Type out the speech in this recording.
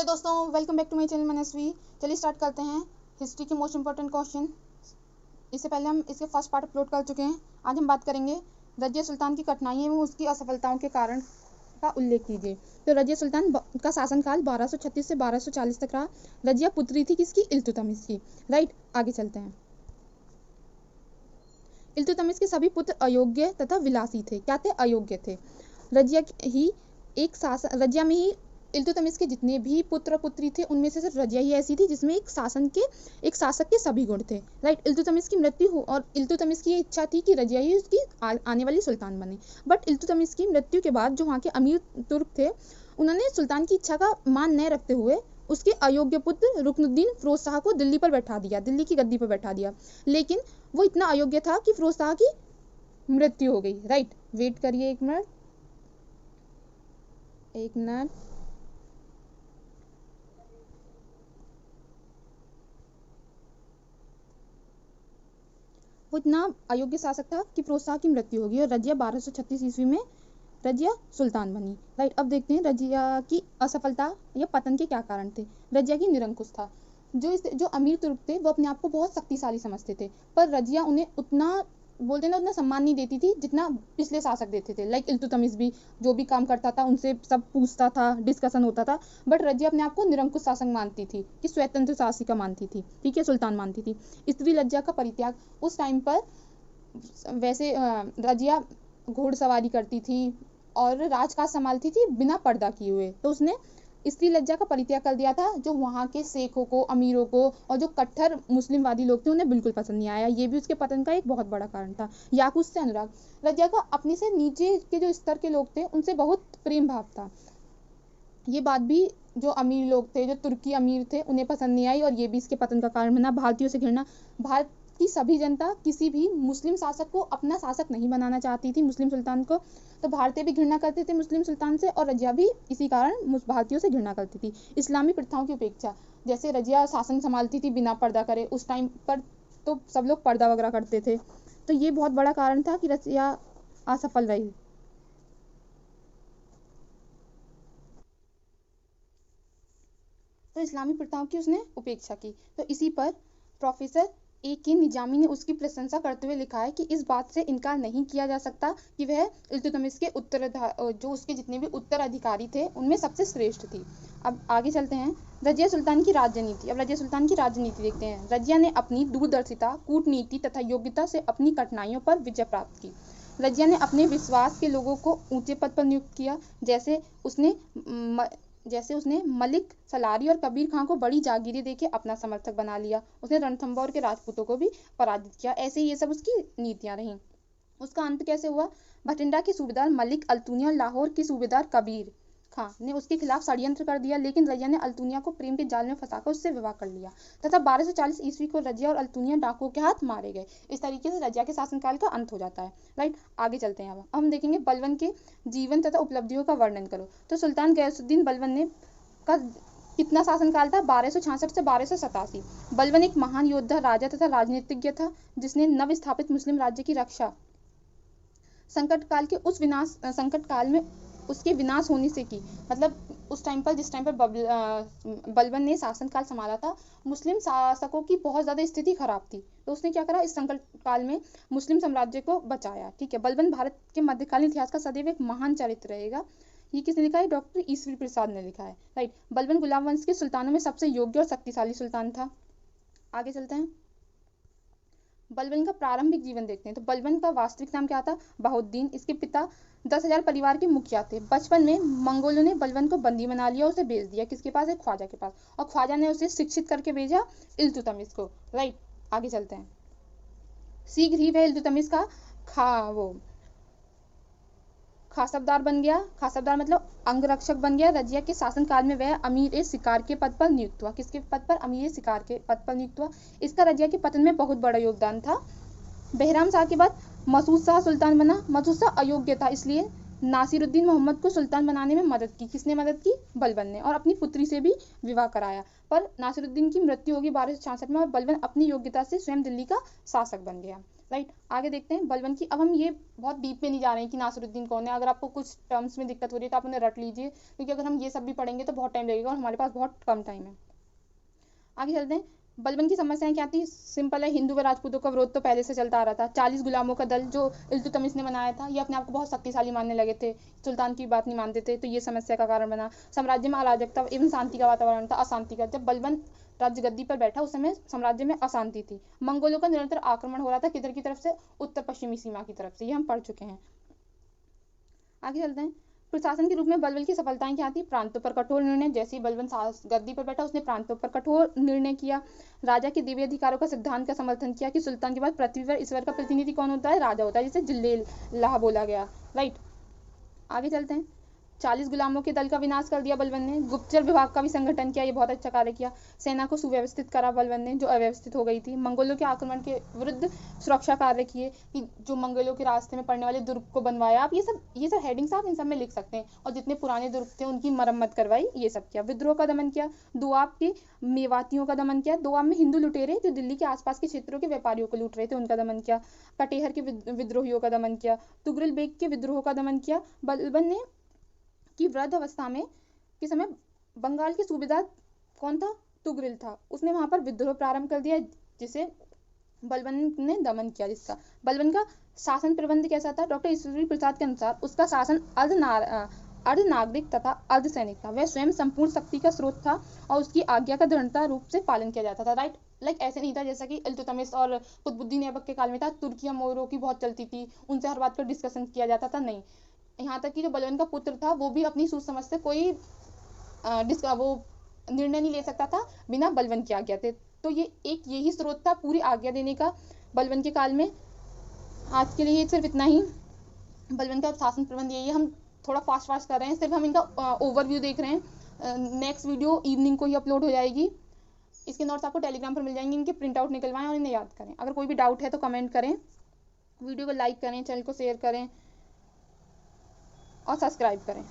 Hello दोस्तों, welcome back to my channel Manasvi. चलिए start करते हैं हिस्ट्री के मोस्ट इंपॉर्टेंट क्वेश्चन। इससे पहले हम इसके फर्स्ट पार्ट अपलोड कर चुके हैं। आज हम बात करेंगे रजिया सुल्तान की कठिनाइयाँ एवं उसकी असफलताओं के कारण का उल्लेख कीजिए। तो रजिया सुल्तान का शासनकाल 1236 से 1240 तक रहा। रजिया पुत्री थी किसकी? इल्तुतमिश की। राइट, आगे चलते हैं। इल्तुतमिश के सभी पुत्र अयोग्य तथा विलासी थे। क्या थे? अयोग्य थे। रजिया में ही इल्तुतमिश के जितने भी पुत्र पुत्री थे उनमें से सिर्फ रजिया ही ऐसी थी जिसमें एक शासक के सभी गुण थे। राइट, इल्तुतमिश की मृत्यु हो और इल्तुतमिश की इच्छा थी कि रजिया ही उसकी आने वाली सुल्तान बने। बट इल्तुतमिश की मृत्यु के बाद जो वहाँ के अमीर तुर्क थे उन्होंने सुल्तान की इच्छा का मान न रखते हुए उसके अयोग्य पुत्र रुकनुद्दीन फिरोज शाह को दिल्ली की गद्दी पर बैठा दिया। लेकिन वो इतना अयोग्य था कि फिरोज शाह की मृत्यु हो गई। राइट, वेट करिए एक मिनट। वो इतना अयोग्य शासक था कि फिरोज शाह की मृत्यु होगी और रजिया 1236 ईस्वी में रजिया सुल्तान बनी। राइट, अब देखते हैं रजिया की असफलता या पतन के क्या कारण थे। रजिया की निरंकुश था। जो अमीर तुर्क थे वो अपने आप को बहुत शक्तिशाली समझते थे, पर रजिया उन्हें उतना सम्मान नहीं देती थी जितना पिछले शासक देते थे। लाइक इल्तुतमिश भी जो भी काम करता था उनसे सब पूछता था, डिस्कशन होता था। बट रजिया अपने आप को निरंकुश शासक मानती थी कि स्वतंत्र शासिका मानती थी, ठीक है, सुल्तान मानती थी। स्त्री लज्जा का परित्याग। उस टाइम पर वैसे रजिया घोड़सवारी करती थी और राजकाज संभालती थी बिना पर्दा किए हुए, तो उसने स्त्री लज्जा का परित्याग कर दिया था, जो वहाँ के शेखों को, अमीरों को और जो कट्टर मुस्लिमवादी लोग थे उन्हें बिल्कुल पसंद नहीं आया। ये भी उसके पतन का एक बहुत बड़ा कारण था। याकूत से अनुराग। रजिया का अपने से नीचे के जो स्तर के लोग थे उनसे बहुत प्रेम भाव था। ये बात भी जो अमीर लोग थे, जो तुर्की अमीर थे, उन्हें पसंद नहीं आई और ये भी इसके पतन का कारण बना। भारतीयों से घृणा। भारत की सभी जनता किसी भी मुस्लिम शासक को अपना शासक नहीं बनाना चाहती थी, मुस्लिम सुल्तान को, तो भारतीय भी घृणा करते थे मुस्लिम सुल्तान से और रजिया भी इसी कारण भारतीयों से घृणा करती थी। इस्लामी प्रथाओं की उपेक्षा। जैसे रजिया शासन संभालती थी बिना पर्दा करे, उस टाइम पर तो सब लोग पर्दा वगैरह करते थे, तो ये बहुत बड़ा कारण था कि रजिया असफल रही। तो इस्लामी प्रथाओं की उसने उपेक्षा की। तो इसी पर प्रोफेसर ए के निजामी ने उसकी प्रशंसा करते हुए लिखा है कि इस बात से इनकार नहीं किया जा सकता कि वह इल्तुतमिश के जो उसके जितने भी उत्तराधिकारी थे उनमें सबसे श्रेष्ठ थी। अब आगे चलते हैं। रजिया सुल्तान की राजनीति। अब रजिया सुल्तान की राजनीति देखते हैं। रजिया ने अपनी दूरदर्शिता, कूटनीति तथा योग्यता से अपनी कठिनाइयों पर विजय प्राप्त की। रजिया ने अपने विश्वास के लोगों को ऊंचे पद पर नियुक्त किया। जैसे उसने मलिक सलारी और कबीर खां को बड़ी जागीरें देके अपना समर्थक बना लिया। उसने रणथंभौर के राजपूतों को भी पराजित किया। ऐसे ये सब उसकी नीतियां रहीं। उसका अंत कैसे हुआ? भटिंडा के सूबेदार मलिक अल्तुनिया और लाहौर के सूबेदार कबीर खां ने उसके खिलाफ षड्यंत्र कर दिया, लेकिन रजिया ने अल्तुनिया को प्रेम के जाल में फंसाकर उससे विवाह कर लिया तथा 1240 ईस्वी को रजिया और अल्तुनिया डाकुओं के हाथ मारे गए। इस तरीके से रजिया के शासनकाल का अंत हो जाता है। राइट, आगे चलते हैं। अब हम देखेंगे बलबन के जीवन तथा उपलब्धियों का वर्णन करो। तो सुल्तान गयासुद्दीन बलबन ने का कितना शासनकाल था? 1266 से 1287। बलबन एक महान योद्धा, राजा तथा राजनीतिज्ञ था जिसने नव स्थापित मुस्लिम राज्य की रक्षा संकट काल में उसके विनाश होने से की। मतलब उस टाइम पर, जिस टाइम पर बलबन ने शासनकाल संभाला था, मुस्लिम शासकों की बहुत ज्यादा स्थिति खराब थी, तो उसने क्या करा? इस संकट काल में मुस्लिम साम्राज्य को बचाया। ठीक है, बलबन भारत के मध्यकालीन इतिहास का सदैव एक महान चरित्र रहेगा। ये किसने लिखा है? डॉक्टर ईश्वरी प्रसाद ने लिखा है। राइट, बलबन गुलाम वंश के सुल्तानों में सबसे योग्य और शक्तिशाली सुल्तान था। आगे चलते हैं। बलबन का प्रारंभिक जीवन देखते हैं। तो बलबन का वास्तविक नाम क्या था? बहाउद्दीन। इसके पिता 10,000 परिवार के मुखिया थे। बचपन में मंगोलों ने बलबन को बंदी बना लिया, उसे भेज दिया किसके पास? एक ख्वाजा के पास, और ख्वाजा ने उसे शिक्षित करके भेजा इल्तुतमिश को। राइट, आगे चलते हैं। शीघ्र ही वह इल्तुतमिश का खासबदार बन गया। खासबदार मतलब अंगरक्षक बन गया। रजिया के शासनकाल में वह अमीर शिकार के पद पर नियुक्त हुआ। किसके पद पर? अमीर शिकार के पद पर नियुक्त हुआ। इसका रजिया के पतन में बहुत बड़ा योगदान था। बहराम शाह के बाद मसूद शाह सुल्तान बना। मसूद शाह अयोग्य था, इसलिए नासिरुद्दीन मोहम्मद को सुल्तान बनाने में मदद की। किसने मदद की? बलबन ने, और अपनी पुत्री से भी विवाह कराया। पर नासिरुद्दीन की मृत्यु होगी 1266 में और बलबन अपनी योग्यता से स्वयं दिल्ली का शासक बन गया। राइट। आगे देखते हैं बलबन की। अब हम ये बहुत डीप में नहीं जा रहे हैं कि नासिरुद्दीन कौन है। अगर आपको कुछ टर्म्स में दिक्कत हो रही है तो आप उन्हें रट लीजिए, क्योंकि अगर हम ये सब भी पढ़ेंगे तो बहुत टाइम लगेगा और हमारे पास बहुत कम टाइम है। आगे चलते हैं। बलबन की समस्याएं क्या थी? सिंपल है, हिंदू व राजपूतों का विरोध तो पहले से चलता आ रहा था। 40 गुलामों का दल जो इल्तुतमिश ने बनाया था, ये अपने आप को बहुत शक्तिशाली मानने लगे थे, सुल्तान की बात नहीं मानते थे, तो ये समस्या का कारण बना। साम्राज्य में अराजकता एवं शांति का वातावरण था, अशांति का। जब बलबन राज्य गद्दी पर बैठा उस समय साम्राज्य में अशांति थी। मंगोलों का निरंतर आक्रमण हो रहा था, किधर की तरफ से? उत्तर पश्चिमी सीमा की तरफ से। ये हम पढ़ चुके हैं। आगे चलते हैं। प्रशासन के रूप में बलबन की सफलताएं क्या थी? प्रांतों पर कठोर निर्णय। जैसे ही बलबन गद्दी पर बैठा उसने प्रांतों पर कठोर निर्णय किया। राजा के दिव्य अधिकारों का सिद्धांत का समर्थन किया कि सुल्तान के बाद पृथ्वी पर ईश्वर का प्रतिनिधि कौन होता है? राजा होता है, जिसे जिल्लेल्लाह बोला गया। राइट। आगे चलते हैं। 40 गुलामों के दल का विनाश कर दिया बलबन ने। गुप्तचर विभाग का भी संगठन किया, ये बहुत अच्छा कार्य किया। सेना को सुव्यवस्थित करा बलबन ने, जो अव्यवस्थित हो गई थी। मंगोलों के आक्रमण के विरुद्ध सुरक्षा कार्य किए, कि जो मंगोलों के रास्ते में पड़ने वाले दुर्ग को बनवाया। आप ये सब हेडिंग्स आप इन सब में लिख सकते हैं। और जितने पुराने दुर्ग थे उनकी मरम्मत करवाई, ये सब किया। विद्रोह का दमन किया। दोआब के मेवातियों का दमन किया। दोआब में हिंदू लुटेरे जो दिल्ली के आसपास के क्षेत्रों के व्यापारियों को लूट रहे थे, उनका दमन किया। कटेहर के विद्रोहियों का दमन किया। तुगरिल बेग के विद्रोह का दमन किया। बलबन ने की वृद्ध अवस्था में के समय बंगाल के सूबेदार कौन था? तुगरिल था। उसने वहां पर विद्रोह प्रारंभ कर दिया, जिसे बलबन ने दमन किया। जिसका बलबन का शासन प्रबंध कैसा था? डॉक्टर ईश्वरी प्रसाद के अनुसार उसका शासन अर्ध नागरिक तथा अर्ध सैनिक था। वह स्वयं संपूर्ण शक्ति का स्रोत था और उसकी आज्ञा का दृढ़ता रूप से पालन किया जाता था। राइट। लाइक ऐसे नहीं था जैसा कि इल्तुतमिश और कुतुबुद्दीन ऐबक के काल में था। तुर्कियां मोरों की बहुत चलती थी, उनसे हर बात पर डिस्कशन किया जाता था। नहीं, यहाँ तक कि जो बलबन का पुत्र था वो भी अपनी सोच समझ से कोई वो निर्णय नहीं ले सकता था बिना बलबन की आज्ञा के। तो ये एक यही स्रोत था पूरी आज्ञा देने का बलबन के काल में। आज के लिए सिर्फ इतना ही। बलबन का शासन प्रबंध यही है। हम थोड़ा फास्ट कर रहे हैं, सिर्फ हम इनका ओवरव्यू देख रहे हैं। नेक्स्ट वीडियो इवनिंग को ही अपलोड हो जाएगी। इसके नोट्स आपको टेलीग्राम पर मिल जाएंगे। इनके प्रिंट आउट निकलवाएं और इन्हें याद करें। अगर कोई भी डाउट है तो कमेंट करें, वीडियो को लाइक करें, चैनल को शेयर करें और सब्सक्राइब करें।